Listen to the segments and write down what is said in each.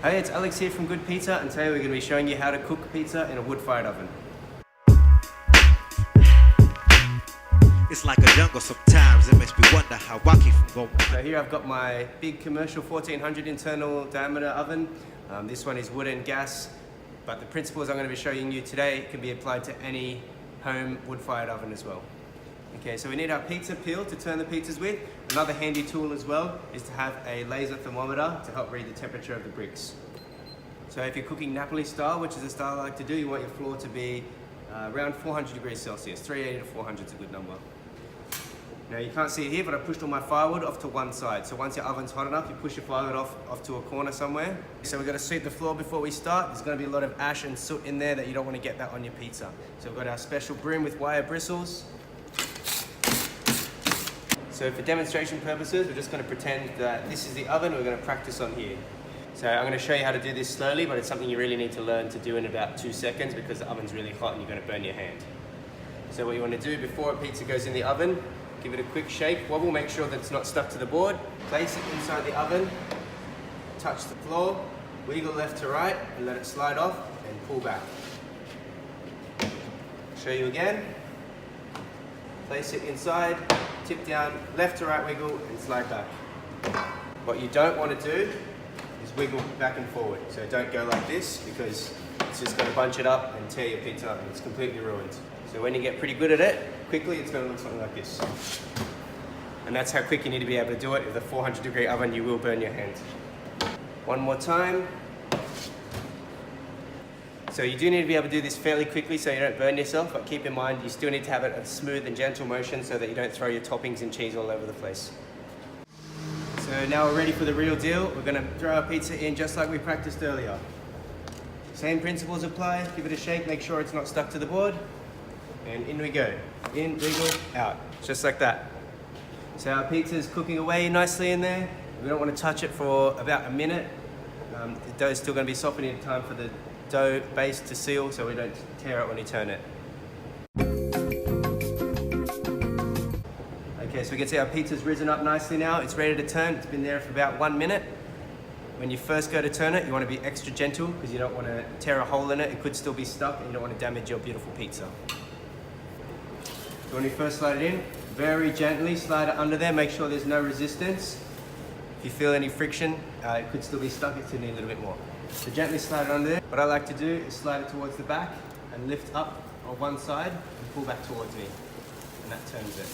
Hey, it's Alex here from Good Pizza, and today we're going to be showing you how to cook pizza in a wood-fired oven. It's like a jungle sometimes, it makes me wonder how I keep from going. So here I've got my big commercial 1400 internal diameter oven. This one is wood and gas, but the principles I'm going to be showing you today can be applied to any home wood-fired oven as well. Okay, so we need our pizza peel to turn the pizzas with. Another handy tool as well is to have a laser thermometer to help read the temperature of the bricks. So if you're cooking Napoli style, which is the style I like to do, you want your floor to be around 400 degrees Celsius. 380 to 400 is a good number. Now you can't see it here, but I pushed all my firewood off to one side. So once your oven's hot enough, you push your firewood off to a corner somewhere. So we're going to sweep the floor before we start. There's going to be a lot of ash and soot in there that you don't want to get that on your pizza. So we've got our special broom with wire bristles. So for demonstration purposes, we're just going to pretend that this is the oven. We're going to practice on here. So I'm going to show you how to do this slowly, but it's something you really need to learn to do in about 2 seconds because the oven's really hot and you're going to burn your hand. So what you want to do before a pizza goes in the oven, give it a quick shake, wobble, make sure that it's not stuck to the board. Place it inside the oven, touch the floor, wiggle left to right and let it slide off and pull back. Show you again. Place it inside, tip down, left to right wiggle and slide back. What you don't want to do is wiggle back and forward. So don't go like this because it's just going to bunch it up and tear your pizza up and it's completely ruined. So when you get pretty good at it, quickly it's going to look something like this. And that's how quick you need to be able to do it. With a 400-degree oven, you will burn your hand. One more time. So you do need to be able to do this fairly quickly so you don't burn yourself, but keep in mind you still need to have it a smooth and gentle motion so that you don't throw your toppings and cheese all over the place. So now we're ready for the real deal. We're going to throw our pizza in just like we practiced earlier. Same principles apply. Give it a shake, make sure it's not stuck to the board. And in we go. In, wiggle, out. Just like that. So our pizza is cooking away nicely in there. We don't want to touch it for about a minute. The dough is still going to be softening in time for the dough base to seal so we don't tear it when you turn it. Okay, so we can see our pizza's risen up nicely now. It's ready to turn. It's been there for about 1 minute. When you first go to turn it, you want to be extra gentle because you don't want to tear a hole in it. It could still be stuck and you don't want to damage your beautiful pizza. So when you first slide it in, very gently slide it under there. Make sure there's no resistance. If you feel any friction, it could still be stuck. It's going to need a little bit more. So gently slide it under there. What I like to do is slide it towards the back and lift up on one side and pull back towards me. And that turns it.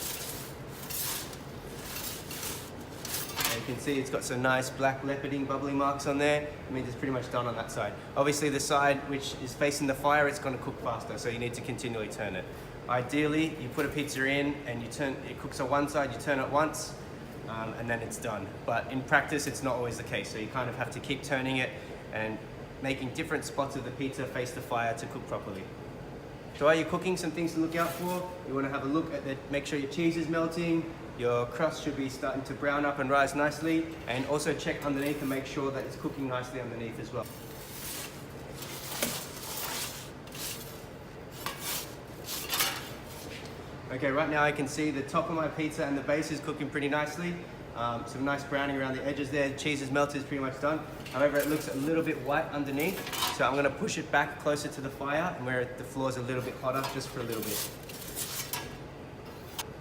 And you can see it's got some nice black leoparding bubbly marks on there. It means it's pretty much done on that side. Obviously the side which is facing the fire, it's going to cook faster, so you need to continually turn it. Ideally, you put a pizza in and it cooks on one side, you turn it once, and then it's done. But in practice, it's not always the case. So you kind of have to keep turning it and making different spots of the pizza face the fire to cook properly. So while you're cooking, some things to look out for. You want to have a look at make sure your cheese is melting, your crust should be starting to brown up and rise nicely, and also check underneath and make sure that it's cooking nicely underneath as well. Okay, right now I can see the top of my pizza and the base is cooking pretty nicely. Some nice browning around the edges there. The cheese is melted, it's pretty much done. However, it looks a little bit white underneath, so I'm going to push it back closer to the fire and where the floor is a little bit hotter, just for a little bit.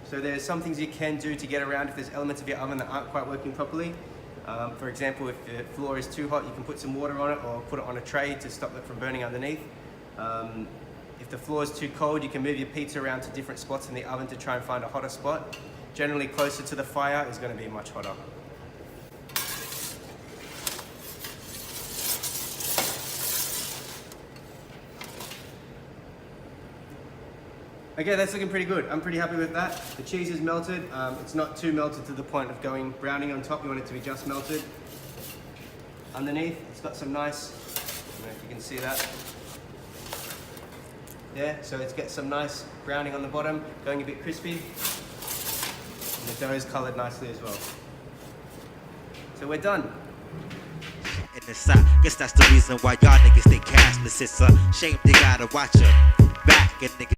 So there's some things you can do to get around if there's elements of your oven that aren't quite working properly. For example, if the floor is too hot, you can put some water on it or put it on a tray to stop it from burning underneath. If the floor is too cold, you can move your pizza around to different spots in the oven to try and find a hotter spot. Generally closer to the fire is going to be much hotter. Okay, that's looking pretty good. I'm pretty happy with that. The cheese is melted. It's not too melted to the point of going browning on top. You want it to be just melted. Underneath, it's got some nice, I don't know if you can see that. There, so it's got some nice browning on the bottom, going a bit crispy. And the dough is coloured nicely as well. So we're done. In the side, guess that's the reason why y'all niggas stay cashless. It's a shame they gotta watch her back and niggas.